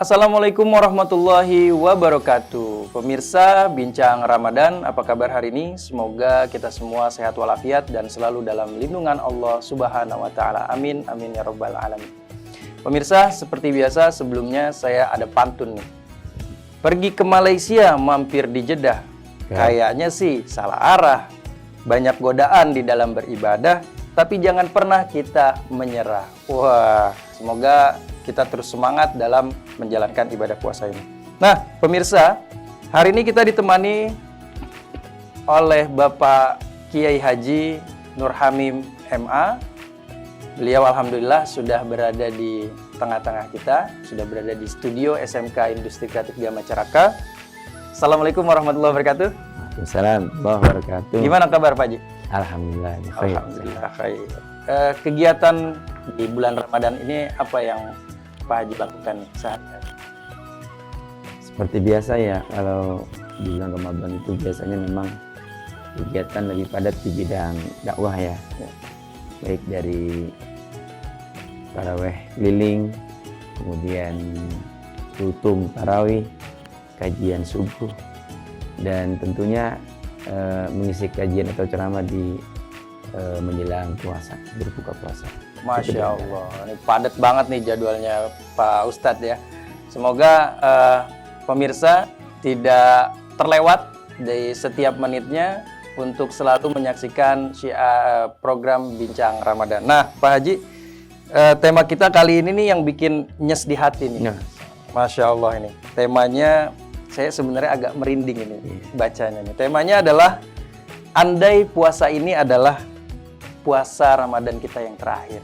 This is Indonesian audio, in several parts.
Assalamualaikum warahmatullahi wabarakatuh. Pemirsa Bincang Ramadan, apa kabar hari ini? Semoga kita semua sehat walafiat dan selalu dalam lindungan Allah Subhanahu wa taala. Amin amin ya rabbal alamin. Pemirsa, seperti biasa sebelumnya saya ada pantun nih. Pergi ke Malaysia, mampir di Jeddah. Kayaknya sih salah arah. Banyak godaan di dalam beribadah, tapi jangan pernah kita menyerah. Wah, semoga kita terus semangat dalam menjalankan ibadah puasa ini. Nah, pemirsa, hari ini kita ditemani oleh Bapak Kiai Haji Nur Hamim MA. Beliau alhamdulillah sudah berada di tengah-tengah kita, sudah berada di studio SMK Industri Kreatif Gama Caraka. Assalamualaikum warahmatullahi wabarakatuh. Waalaikumsalam warahmatullahi wabarakatuh. Gimana kabar Pak Haji? Alhamdulillah. Alhamdulillah khair. Kegiatan di bulan Ramadan ini apa yang Pak Haji lakukan sehari-hari? Seperti biasa ya, kalau di bulan Ramadan itu biasanya memang kegiatan lebih padat di bidang dakwah ya. Baik dari tarawih keliling, kemudian rutung tarawih, kajian subuh, dan tentunya mengisi kajian atau ceramah di menjelang puasa, berbuka puasa. Masya Allah, ini padat banget nih jadwalnya Pak Ustadz ya. Semoga pemirsa tidak terlewat dari setiap menitnya untuk selalu menyaksikan program Bincang Ramadan. Nah, Pak Haji, tema kita kali ini nih yang bikin nyes di hati nih. Masya Allah ini. Temanya saya sebenarnya agak merinding ini bacanya nih. Temanya adalah andai puasa ini adalah puasa Ramadan kita yang terakhir.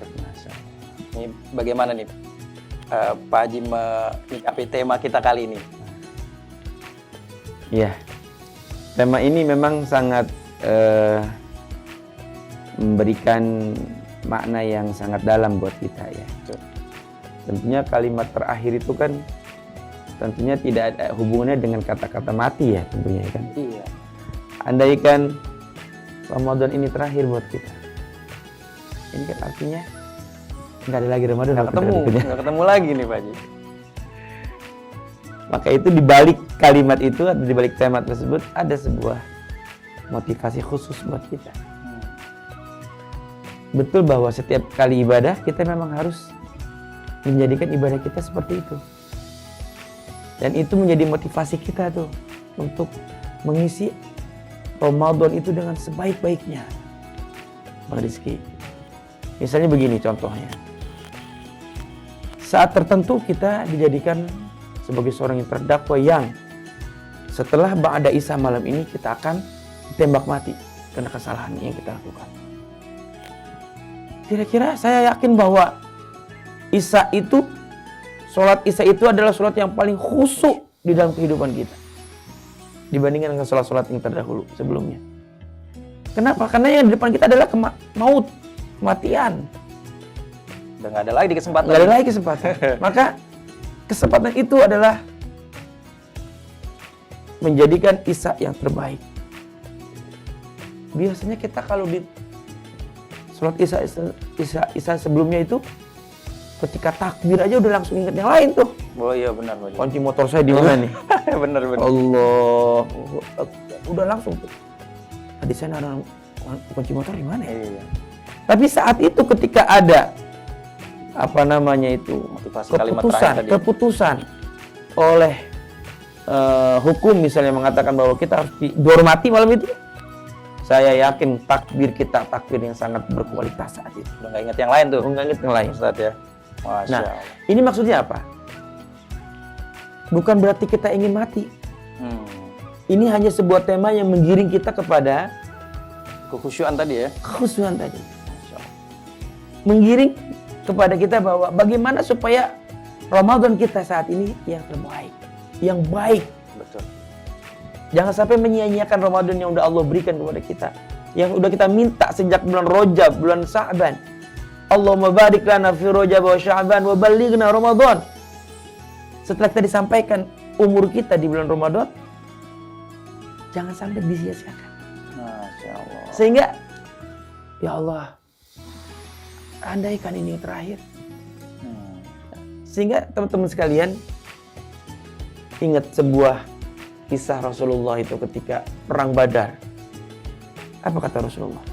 Ini bagaimana nih Pak Haji menyikapi tema kita kali ini? Iya, tema ini memang sangat memberikan makna yang sangat dalam buat kita ya. Tentunya kalimat terakhir itu kan tentunya tidak ada hubungannya dengan kata-kata mati ya tentunya kan. Iya. Andaikan Ramadan ini terakhir buat kita, ini kan artinya nggak ada lagi Ramadan. Nggak ketemu lagi nih Pak Haji. Maka itu di balik kalimat itu atau di balik tema tersebut ada sebuah motivasi khusus buat kita. Betul bahwa setiap kali ibadah kita memang harus menjadikan ibadah kita seperti itu. Dan itu menjadi motivasi kita tuh untuk mengisi Ramadan itu dengan sebaik-baiknya. Bang Rizky, misalnya begini contohnya. Saat tertentu kita dijadikan sebagai seorang yang terdakwa yang setelah ba'da Isya malam ini kita akan ditembak mati karena kesalahan yang kita lakukan. Kira-kira saya yakin bahwa Isya itu, sholat Isya itu adalah sholat yang paling khusyuk di dalam kehidupan kita dibandingkan dengan sholat-sholat yang terdahulu sebelumnya. Kenapa? Karena yang di depan kita adalah maut, kematian. Udah nggak ada lagi kesempatan. Nggak ada lagi kesempatan. Maka kesempatan itu adalah menjadikan Isya yang terbaik. Biasanya kita kalau di sholat Isya sebelumnya itu ketika takbir aja udah langsung ingat yang lain tuh. Oh iya benar Pak Haji. Kunci motor saya di mana nih? Benar. Allah, udah langsung tuh. Tadi saya naruh kunci motor di mana ya? Iya. Tapi saat itu ketika ada apa namanya itu Motivasi kalimat terakhir tadi. keputusan oleh hukum misalnya mengatakan bahwa kita harus dihormati malam itu, saya yakin takbir kita takbir yang sangat berkualitas saat itu. Udah nggak ingat yang lain tuh. Nggak ingat yang lain. Ustadz ya. Masya Nah, Allah. ini maksudnya apa? Bukan berarti kita ingin mati. Ini hanya sebuah tema yang menggiring kita kepada Kekhusyuan tadi ya. kekhusyuan tadi. Menggiring kepada kita bahwa bagaimana supaya Ramadan kita saat ini yang terbaik, yang baik. Betul. Jangan sampai menyia-nyiakan Ramadan yang udah Allah berikan kepada kita, yang udah kita minta sejak bulan Rajab, bulan Sya'ban. Allahumma barik lana fi Rajab wa Sya'ban wa ballighna Ramadan. Setelah kita disampaikan umur kita di bulan Ramadan, jangan sampai disia-siakan. Masya Allah. Sehingga ya Allah, andaikan ini yang terakhir. Sehingga teman-teman sekalian, ingat sebuah kisah Rasulullah itu ketika perang Badar. Apa kata Rasulullah?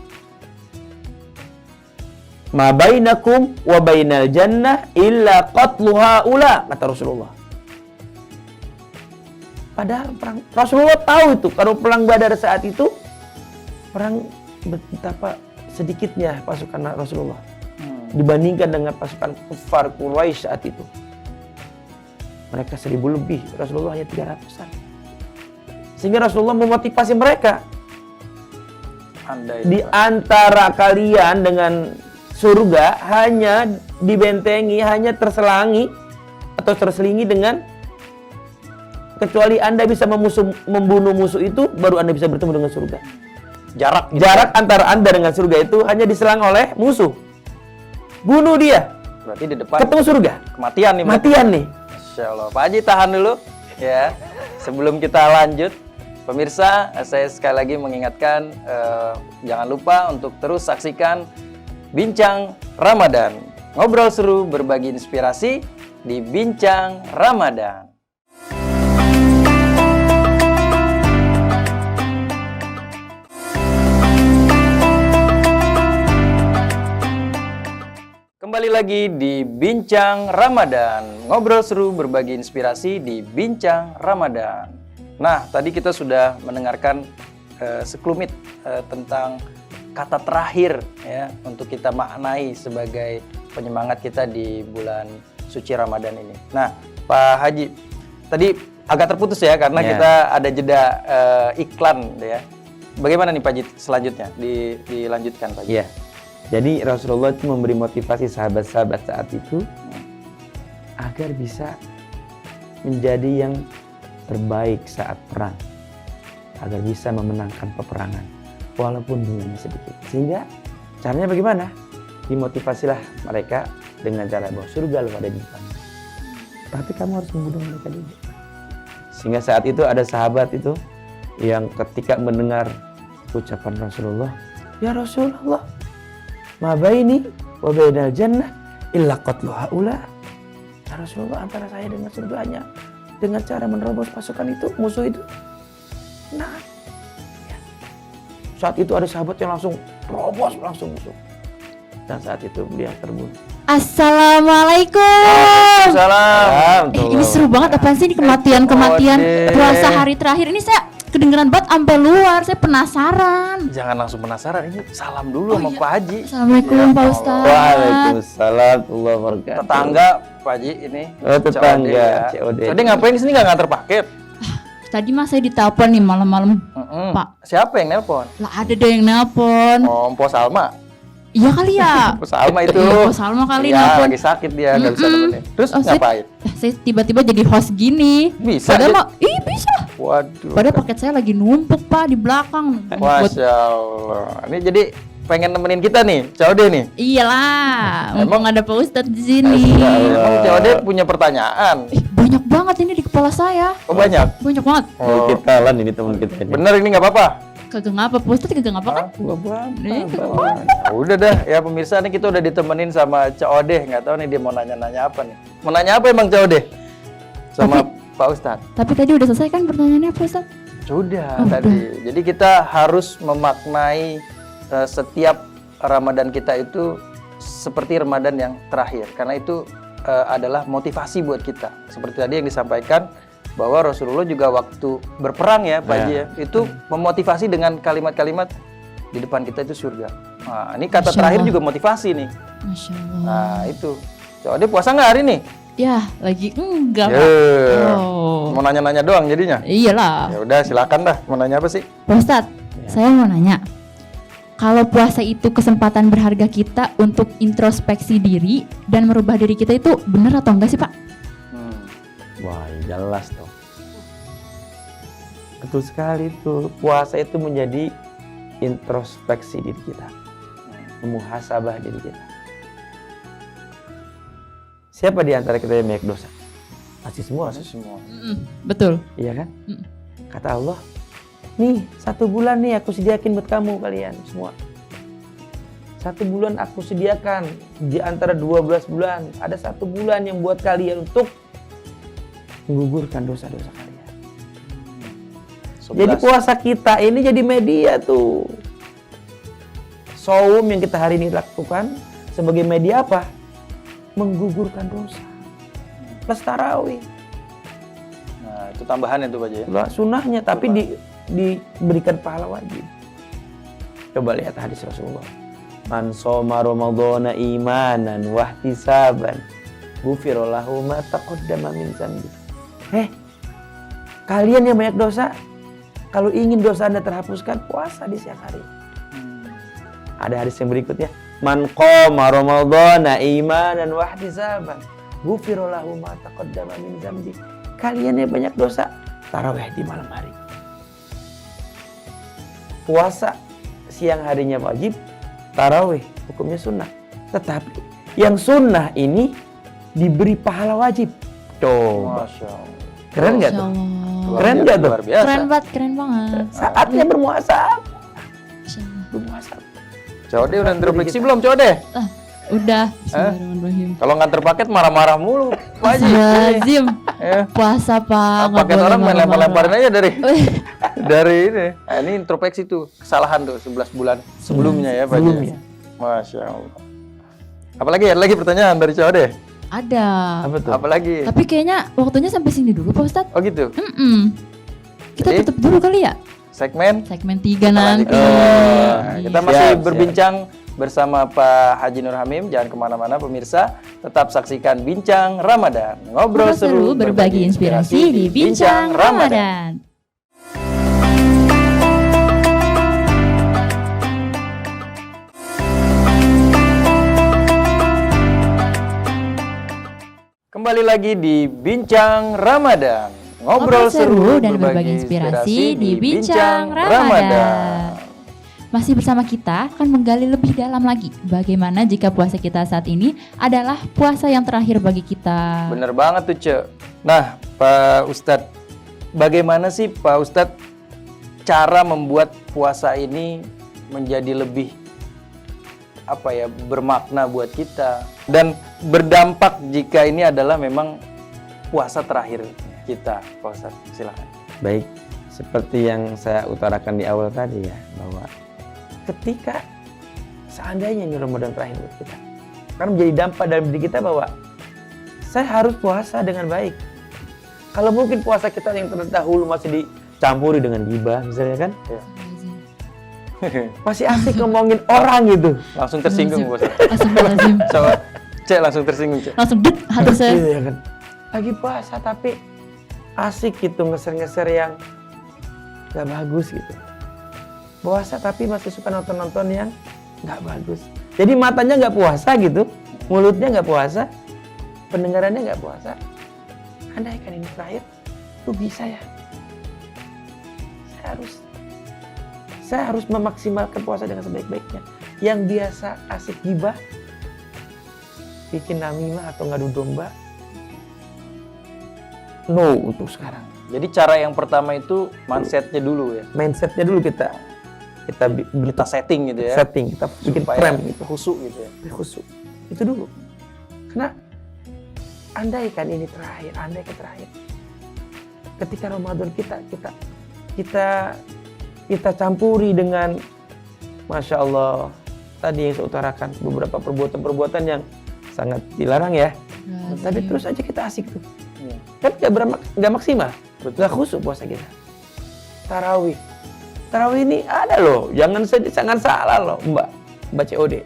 Ma bainakum wa bainal jannah illa qatlu haula, kata Rasulullah. Padahal Rasulullah tahu itu kalau perang Badar saat itu perang betapa sedikitnya pasukan Rasulullah dibandingkan dengan pasukan kufar Quraisy saat itu. Mereka 1000 lebih, Rasulullah hanya 300-an. Sehingga Rasulullah memotivasi mereka. Di antara kalian dengan surga hanya dibentengi, hanya terselangi atau terselingi dengan, kecuali Anda bisa membunuh musuh itu, baru Anda bisa bertemu dengan surga. Jarak antara Anda dengan surga itu hanya diselang oleh musuh. Bunuh dia. Berarti di depan ketemu surga. Kematian nih. Matian nih. Masya Allah. Pak Haji tahan dulu ya. Sebelum kita lanjut, pemirsa, saya sekali lagi mengingatkan jangan lupa untuk terus saksikan Bincang Ramadan. Ngobrol seru, berbagi inspirasi di Bincang Ramadan. Kembali lagi di Bincang Ramadan. Ngobrol seru, berbagi inspirasi di Bincang Ramadan. Nah, tadi kita sudah mendengarkan sekelumit tentang kata terakhir ya untuk kita maknai sebagai penyemangat kita di bulan suci Ramadan ini. Nah, Pak Haji, tadi agak terputus ya karena kita ada jeda iklan ya. Bagaimana nih Pak Haji selanjutnya? Dilanjutkan Pak Haji. Iya. Jadi Rasulullah itu memberi motivasi sahabat-sahabat saat itu agar bisa menjadi yang terbaik saat perang, agar bisa memenangkan peperangan walaupun jumlahnya sedikit. Sehingga caranya bagaimana? Dimotivasilah mereka dengan cara bahwa surga lo ada di depan. Tapi kamu harus membunuh mereka dulu. Sehingga saat itu ada sahabat itu yang ketika mendengar ucapan Rasulullah, ya Rasulullah, ma baini wa bainal jannah illa qatlu haula. Ya Rasulullah, antara saya dengan surga hanya dengan cara menerobos pasukan itu, musuh itu. Nah, ya. Saat itu ada sahabat yang langsung terobos langsung musuh. Dan saat itu beliau terbunuh. Assalamualaikum. Salam. Ini seru banget, apaan sih ini kematian puasa hari terakhir ini, saya kedengeran banget sampai luar, saya penasaran. Jangan langsung penasaran, ini salam dulu sama Pak Haji. Assalamualaikum Ya, Pak Ustadz. Waalaikumsalam warahmatullahi wabarakatuh. Tetangga Pak Haji ini. Oh, tetangga. COD. Jadi ngapain di sini nggak nganter paket? Tadi mas saya ditelepon nih malam-malam. Pak. Siapa yang nelpon? Lah ada deh yang nelpon. Oh, Mpo Salma. Iya kali ya. Mpo Salma itu. Iya, Mpo Salma kali ya, nelpon. lagi sakit dia, nggak bisa nemenin. Terus ngapain? Saya tiba-tiba jadi host gini. Bisa. Padahal mah, bisa. Waduh. Padahal paket saya lagi numpuk Pak di belakang. Masya Allah. Ini jadi pengen nemenin kita nih, COD nih. Iyalah, mumpung ada Pak Ustadz di sini. Emang COD punya pertanyaan? Banyak banget ini di kepala saya. Oh banyak? Banyak banget. Oh, kita lan ini teman kita. Bener ini nggak apa-apa? Kagak ngapa, Pak Ustadz kagak ngapa kan? Gak Ya, udah dah ya pemirsa, nih kita udah ditemenin sama COD. Nggak tahu nih dia mau nanya-nanya apa nih. Mau nanya apa emang COD? Sama Pak Ustadz. Tapi tadi udah selesai kan pertanyaannya Pak Ustadz? Sudah tadi. Jadi kita harus memaknai setiap Ramadan kita itu seperti Ramadan yang terakhir. Karena itu adalah motivasi buat kita. Seperti tadi yang disampaikan bahwa Rasulullah juga waktu berperang ya Pak Haji ya, itu memotivasi dengan kalimat-kalimat di depan kita itu surga. Nah, ini kata terakhir juga motivasi nih. Masya Allah. Nah itu. Coba puasa nggak hari ini? Ya lagi enggak Pak. Mau nanya-nanya doang jadinya? Iyalah. Ya udah silakan dah. Mau nanya apa sih? Pak Ustadz, saya mau nanya. Kalau puasa itu kesempatan berharga kita untuk introspeksi diri dan merubah diri kita, itu benar atau enggak sih Pak? Wah, jelas dong. Betul sekali tuh. Puasa itu menjadi introspeksi diri kita, memuhasabah diri kita. Siapa di antara kita yang banyak dosa? Pasti semua. Betul. Iya kan? Kata Allah, nih 1 bulan nih aku sediakan buat kamu kalian semua. 1 bulan aku sediakan di antara 12 bulan. Ada 1 bulan yang buat kalian untuk menggugurkan dosa-dosa kalian. 11. Jadi puasa kita ini jadi media tuh. Saum yang kita hari ini lakukan sebagai media apa? Menggugurkan dosa. Plus tarawih. Nah, itu tambahan itu Pak Haji ya. Lah, sunnahnya tapi diberikan pahala wajib. Coba lihat hadis Rasulullah. Man shoma ramadhana imanan wahtisaban ghufira lahu ma taqaddama min dzambi. Kalian yang banyak dosa, kalau ingin dosa Anda terhapuskan, puasa di siang hari. Ada hadis yang berikutnya. Man qoma ramadhana imanan wahtisaban ghufira lahu ma taqaddama min dzambi. Kalian yang banyak dosa, tarawih di malam hari. Puasa siang harinya wajib, tarawih hukumnya sunnah. Tetapi yang sunnah ini diberi pahala wajib. Coba. Masya Allah. Keren nggak tuh? Masya Allah. Keren nggak tuh? Luar biasa. Keren banget. Saatnya bermuasabah. Masya Allah. Bermuasabah. Code udah introspeksi belum Code? Udah. Bismillahirrahmanirrahim. Kalau nganter paket marah-marah mulu Pak Haji. Lazim. Ya. Puasa Pak. nggak Paket boleh orang main marah-marah. lempar-lemparin aja dari ini. Nah, ini introspeksi tuh, kesalahan tuh 11 bulan sebelumnya ya Pak Haji. Sebelumnya. Masya Allah. Apalagi ada lagi pertanyaan dari Code? Ada. Apa tuh? Apalagi? Tapi kayaknya waktunya sampai sini dulu Pak Ustadz. Oh gitu. Kita Jadi- tutup dulu kali ya. Segmen Segmen 3 kita nanti. lanjutkan. Kita Siap, masih siap. berbincang bersama Pak Haji Nur Hamim. Jangan kemana-mana pemirsa. Tetap saksikan Bincang Ramadan. Ngobrol seru, berbagi inspirasi di Bincang Ramadan. Kembali lagi di Bincang Ramadan. Ngobrol seru dan berbagi inspirasi di Bincang Ramadan. Masih bersama kita akan menggali lebih dalam lagi bagaimana jika puasa kita saat ini adalah puasa yang terakhir bagi kita. Bener banget tuh, Cek. Nah, Pak Ustadz, bagaimana sih Pak Ustadz cara membuat puasa ini menjadi lebih bermakna buat kita dan berdampak jika ini adalah memang puasa terakhir kita, Pak Ustadz? Silakan. Baik, seperti yang saya utarakan di awal tadi ya, bahwa ketika seandainya ini Ramadan terakhir buat kita, karena menjadi dampak dalam diri kita bahwa saya harus puasa dengan baik. Kalau mungkin puasa kita yang terdahulu masih dicampuri dengan ghibah misalnya kan, masih asik ngomongin orang gitu. Langsung tersinggung, Pak Ustadz. Astagfirullahaladzim. Coba, Cek langsung tersinggung, Cek. Langsung dek hati saya. Gitu ya kan. Lagi puasa tapi asik gitu ngeser-ngeser yang gak bagus gitu. Puasa tapi masih suka nonton-nonton yang gak bagus. Jadi matanya gak puasa gitu, mulutnya gak puasa, pendengarannya gak puasa. Andai kan ini terakhir, tuh bisa ya. Saya harus memaksimalkan puasa dengan sebaik-baiknya. Yang biasa asik gibah, bikin namimah atau ngadu domba, no untuk sekarang. Jadi cara yang pertama itu mindsetnya dulu ya. Mindsetnya dulu kita Kita setting gitu ya. setting, kita bikin Supaya frame gitu, khusyuk gitu ya. khusyuk. Itu dulu. Karena andai kan ini terakhir, ketika Ramadan kita campuri dengan, Masya Allah, tadi yang saya utarakan beberapa perbuatan-perbuatan yang sangat dilarang ya. Tapi terus aja kita asik tuh. Iya. Kan nggak maksimal, nggak khusyuk puasa kita. Tarawih ini ada loh, jangan salah loh, Mbak COD.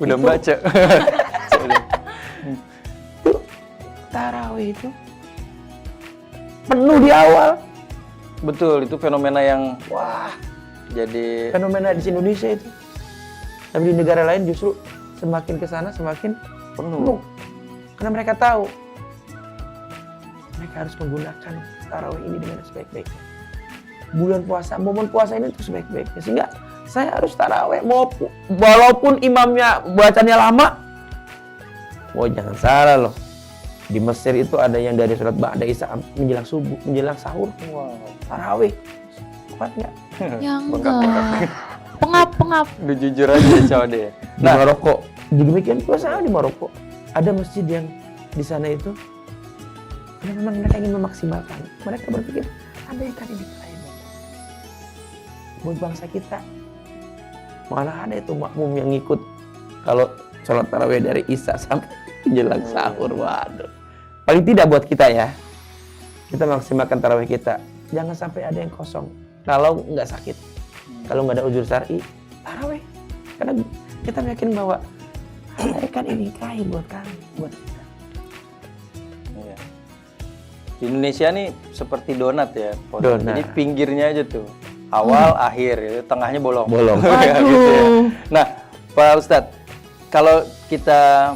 Udah Itu- baca. Itu tarawih itu penuh di awal. Betul, itu fenomena yang Wah, jadi fenomena di Indonesia itu. Tapi di negara lain justru semakin ke sana semakin penuh. Karena mereka tahu mereka harus menggunakan tarawih ini dengan sebaik-baiknya. Bulan puasa, momen puasa ini untuk sebaik-baiknya. Sehingga saya harus tarawih, walaupun imamnya bacanya lama. Oh, jangan salah loh. Di Mesir itu ada yang dari sholat ba'da isya menjelang subuh, menjelang sahur. wow. Tarawih. Kuat nggak? Ya enggak. Pengap. Udah jujur aja Code ya. Di Maroko, demikian pula sama di Maroko. Ada masjid yang di sana itu Karena memang mereka ingin memaksimalkan. Mereka berpikir, andaikan ini terakhir buat bangsa kita. Malah ada itu makmum yang ngikut kalau sholat tarawih dari Isya sampai jelang sahur. Waduh. Paling tidak buat kita ya, kita maksimalkan tarawih kita. Jangan sampai ada yang kosong. Kalau nggak sakit, kalau nggak ada uzur syar'i, tarawih. Karena kita yakin bahwa andaikan ini terakhir buat kami, buat kita. Iya. Di Indonesia nih seperti donat ya, Pak. Donat. Jadi pinggirnya aja tuh, awal, akhir, gitu. Tengahnya bolong. Bolong. Ya, gitu ya. Nah, Pak Ustadz, kalau kita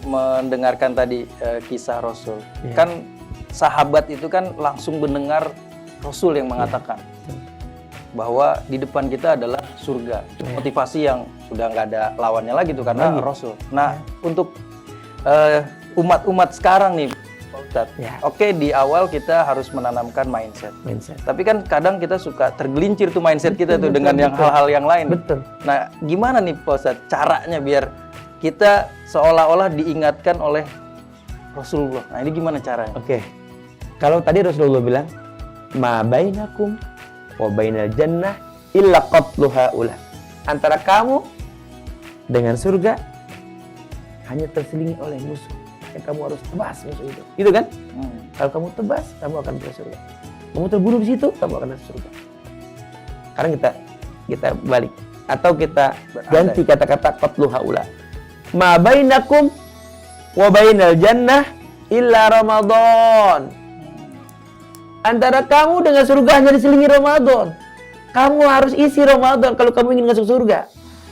mendengarkan tadi kisah Rasul, Iya. kan sahabat itu kan langsung mendengar Rasul yang mengatakan bahwa di depan kita adalah surga. Itu Iya. motivasi yang sudah nggak ada lawannya lagi tuh karena Lagi. Rasul. Nah, untuk umat-umat sekarang nih, Pak Ustadz, Ya. oke, di awal kita harus menanamkan mindset. Tapi kan kadang kita suka tergelincir tuh mindset kita tuh Betul, dengan yang betul. hal-hal yang lain. Betul. Nah, gimana nih Pak Ustadz caranya biar kita seolah-olah diingatkan oleh Rasulullah? Nah, ini gimana caranya? Oke. Kalau tadi Rasulullah bilang, ma bainakum wa bainal jannah illa qatluha ula. Antara kamu dengan surga hanya terselingi oleh musuh. Yang kamu harus tebas musuh itu. Gitu kan? Kalau kamu tebas, kamu akan ke surga. Kamu terbunuh di situ, kamu akan ke surga. Sekarang kita balik atau kita ganti kata-kata qatluha ula. Ma bainakum wa bainal jannah illa Ramadan. Antara kamu dengan surga hanya diselingi Ramadan. Kamu harus isi Ramadan kalau kamu ingin masuk surga.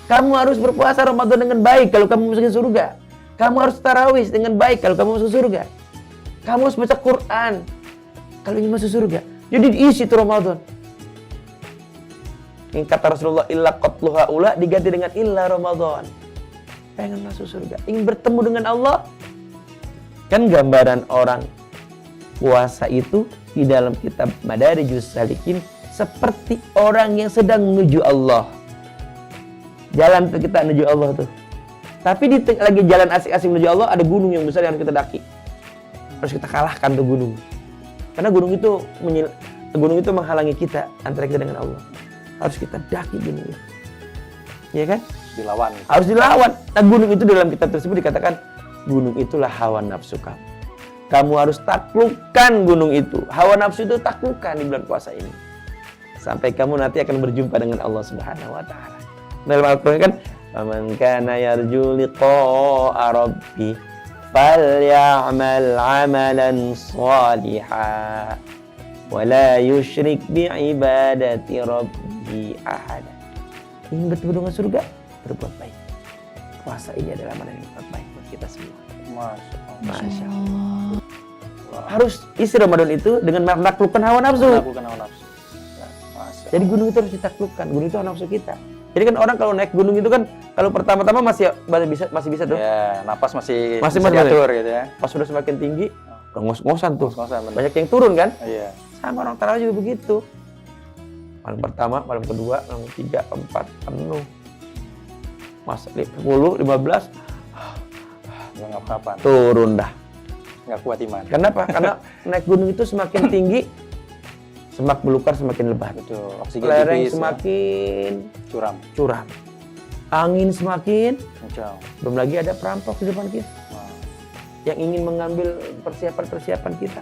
Kamu harus berpuasa Ramadan dengan baik kalau kamu masuk surga. Kamu harus tarawih dengan baik kalau kamu masuk surga. Kamu harus baca Quran kalau ingin masuk surga. Jadi diisi itu Ramadan. Yang kata Rasulullah illa qatluha ula diganti dengan illa Ramadan. Pengen masuk surga, ingin bertemu dengan Allah. Kan gambaran orang puasa itu di dalam kitab Madarijus Salikin seperti orang yang sedang menuju Allah. Jalan tuh kita menuju Allah tuh. Tapi lagi jalan asik-asik menuju Allah ada gunung yang besar yang harus kita daki. Harus kita kalahkan tuh gunung. Karena gunung itu menghalangi kita antara kita dengan Allah. Harus kita daki gunung itu. Iya kan? Dilawan. Harus dilawan. Nah, gunung itu dalam kitab tersebut dikatakan gunung itulah hawa nafsu kamu. Kamu harus taklukkan gunung itu. Hawa nafsu itu taklukkan di bulan puasa ini. Sampai kamu nanti akan berjumpa dengan Allah Subhanahu wa taala. Dalam Al-Qur'an kan, "Faman kana yarju liqa'a rabbih falya'mal 'amalan shalihan wa la yusyrik bi'ibadati rabbih ahada." Ingin bertemu dengan surga, berbuat baik. Puasa ini adalah amalan yang terbaik buat kita semua. Masya Allah. Harus isi Ramadan itu dengan menaklukkan hawa nafsu. Menaklukkan hawa nafsu. Ya, Masya Jadi gunung itu harus ditaklukkan. Gunung itu hawa nafsu kita. Jadi kan orang kalau naik gunung itu kan kalau pertama-tama masih bisa tuh. Ya, napas masih Masih diatur gitu ya. Pas sudah semakin tinggi, udah ngos-ngosan tuh. Ngos-ngosan, bener. Banyak yang turun kan? Iya. Sama orang tarawih juga begitu. Malam pertama, malam kedua, malam ketiga, keempat, penuh. Mas 10, 15, Nggak ngapa-ngapain. turun dah. Nggak kuat iman. Kenapa? Karena naik gunung itu semakin tinggi, semak belukar semakin lebat. Betul. Oksigen Lereng tipis, semakin curam. curam. Angin semakin, Kacau. belum lagi ada perampok di depan kita Wah. yang ingin mengambil persiapan-persiapan kita.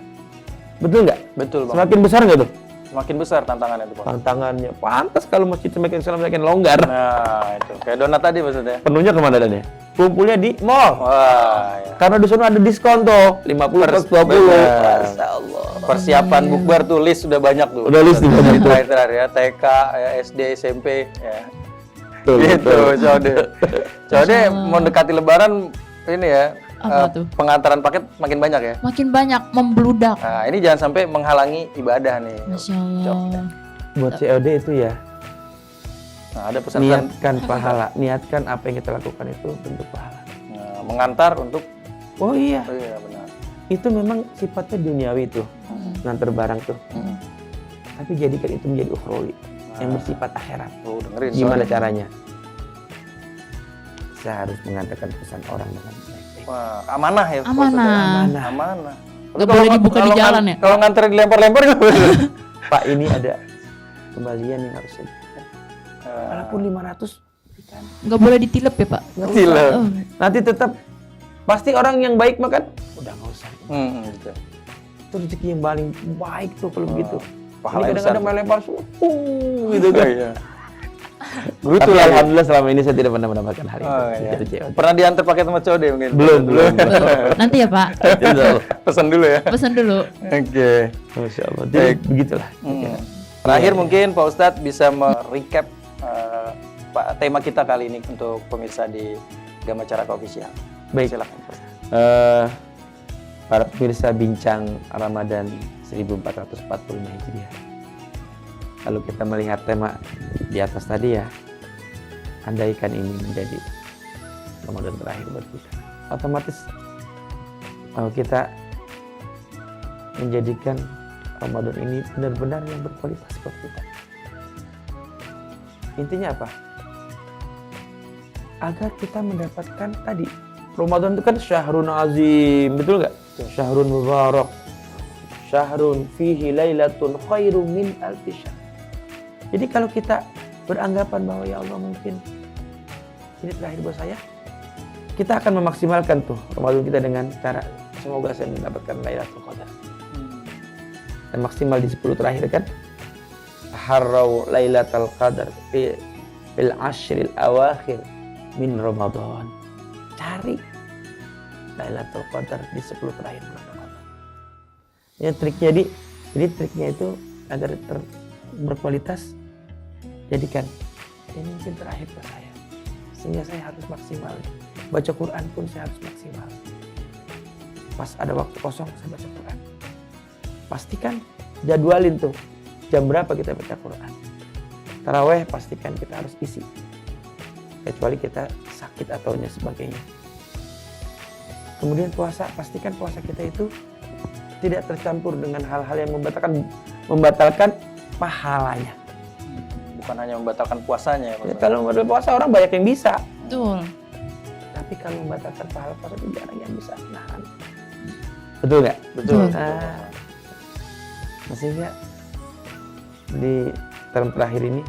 Betul nggak? Betul, Bang. Semakin besar nggak tuh? Semakin besar tantangannya itu, Pak. Tantangannya. Pantas kalau masjid semakin longgar. Nah, itu. Kayak donat tadi maksudnya. Penuhnya kemana dan ya? Kumpulnya di mall. Wah, ya. Karena di sana ada diskon tuh, 50 plus 20. Benar. Masya Allah. Persiapan bukber tuh list sudah banyak tuh. Udah list di mana itu? Terakhir ya, TK, ya, SD, SMP, ya. Betul, Gitu, betul. Code. Code mau dekati lebaran ini ya. Apa tuh? Pengantaran paket makin banyak ya. Makin banyak membludak. Nah, ini jangan sampai menghalangi ibadah nih. Masya Allah. Buat COD itu ya, Nah, ada pesan-pesan niatkan pahala. Niatkan apa yang kita lakukan itu bentuk pahala. mengantar untuk Oh iya, oh iya benar. itu memang sifatnya duniawi tuh, ngantar barang tuh. Tapi jadikan itu menjadi ukhrawi, yang bersifat akhirat. Oh, dengerin. Gimana soalnya. caranya? Saya harus mengantarkan pesan orang dengan baik-baik. Wah, amanah ya. Amanah. Amanah. Nggak boleh dibuka di jalan ya? Kalau nganter dilempar-lempar nggak boleh. Pak, ini ada kembalian yang harus saya berikan. Walaupun 500 berikan. Nggak boleh ditilep ya Pak? Nggak Tilep. usah. Oh. Nanti tetap pasti orang yang baik makan udah nggak usah. Gitu. Itu rezeki yang paling baik tuh kalau begitu. Pahala Ini yang kadang-kadang besar. main lempar gitu kan. Iya. Tapi alhamdulillah selama ini saya tidak pernah mendapatkan hal itu. Oh, iya. Dari COD. Pernah diantar paket sama COD mungkin? Belum. Nanti ya Pak, Pesan dulu ya. pesan dulu. Oke. Masya Allah. Jadi begitulah. Terakhir mungkin Pak Ustadz bisa merecap tema kita kali ini untuk pemirsa di Gama Caraka Official. Baik. Silakan Pak Ustadz. Para pemirsa bincang Ramadan 1445 Hijriah. Kalau kita melihat tema di atas tadi ya, andaikan ini menjadi Ramadan terakhir buat kita, otomatis kita menjadikan Ramadan ini benar-benar yang berkualitas buat kita. Intinya apa? Agar kita mendapatkan tadi, Ramadan itu kan syahrun azim, betul nggak? Syahrun mubarak, syahrun fihi lailatun khairum min alfi syahr. Jadi kalau kita beranggapan bahwa ya Allah mungkin ini terakhir buat saya, kita akan memaksimalkan tuh Ramadan kita dengan cara semoga saya mendapatkan Lailatul Qadar. Dan maksimal di 10 terakhir kan, harrau Lailatul Qadar fil ashril awakhir min Ramadan. Cari Lailatul Qadar di 10 terakhir bulan Ramadan. Ya triknya jadi triknya itu agar berkualitas, jadikan ini mungkin terakhir buat saya, sehingga saya harus maksimal. Baca Quran pun saya harus maksimal. Pas ada waktu kosong saya baca Quran. Pastikan jadwalin tuh jam berapa kita baca Quran. Taraweh pastikan kita harus isi, kecuali kita sakit atau sebagainya. Kemudian puasa, pastikan puasa kita itu tidak tercampur dengan hal-hal yang membatalkan pahalanya. Bukan hanya membatalkan puasanya ya Pak Ya, Ustadz. kalau membatalkan puasa orang banyak yang bisa, Betul. tapi kalau membatalkan pahala puasa itu jarang yang bisa nahan. Betul nggak? Betul. Maksudnya di term terakhir ini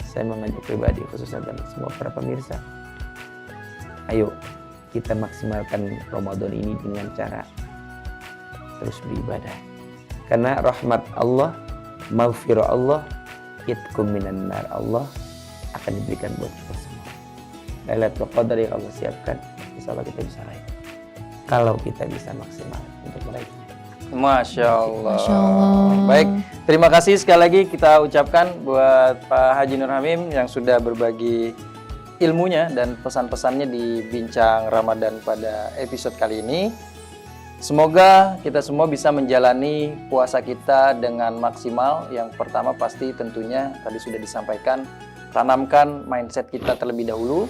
saya mengajak pribadi khususnya dan semua para pemirsa, ayo kita maksimalkan Ramadan ini dengan cara terus beribadah. Karena rahmat Allah, maghfirah Allah, itqum minan nar Allah akan diberikan buat kita semua. Lailatul Qadar yang Allah siapkan, insya Allah kita bisa raih. Kalau kita bisa maksimal untuk meraihnya. Masya Allah. Masya Allah. Baik, terima kasih sekali lagi kita ucapkan buat Pak Haji Nur Hamim yang sudah berbagi ilmunya dan pesan-pesannya di Bincang Ramadan pada episode kali ini. Semoga kita semua bisa menjalani puasa kita dengan maksimal. Yang pertama pasti tentunya tadi sudah disampaikan, tanamkan mindset kita terlebih dahulu.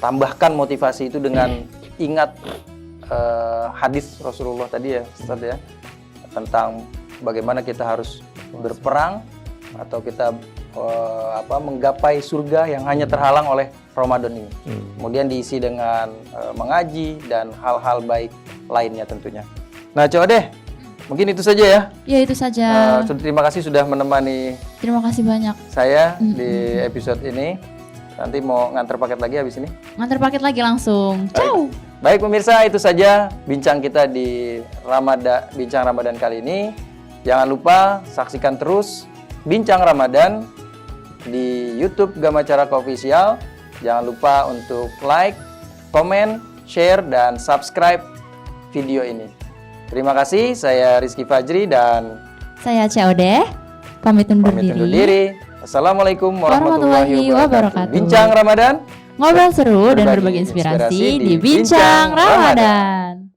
Tambahkan motivasi itu dengan ingat hadis Rasulullah tadi ya Ustaz ya, tentang bagaimana kita harus berperang atau kita menggapai surga yang hanya terhalang oleh Ramadan ini. Kemudian diisi dengan mengaji dan hal-hal baik lainnya tentunya. Nah, coba deh, mungkin itu saja ya. Ya itu saja. Terima kasih sudah menemani Terima kasih banyak. saya di episode ini. Nanti mau nganter paket lagi habis ini. Nganter paket lagi langsung. Ciao. Baik pemirsa, itu saja bincang kita di Bincang Ramadan kali ini. Jangan lupa saksikan terus Bincang Ramadan di YouTube Gama Caraka Official. Jangan lupa untuk like, komen, share, dan subscribe video ini. Terima kasih, saya Rizky Fajri dan Saya COD. Pamit undur diri. Assalamualaikum warahmatullahi wabarakatuh. Bincang Ramadan, Ngobrol seru dan berbagi inspirasi di Bincang Ramadan.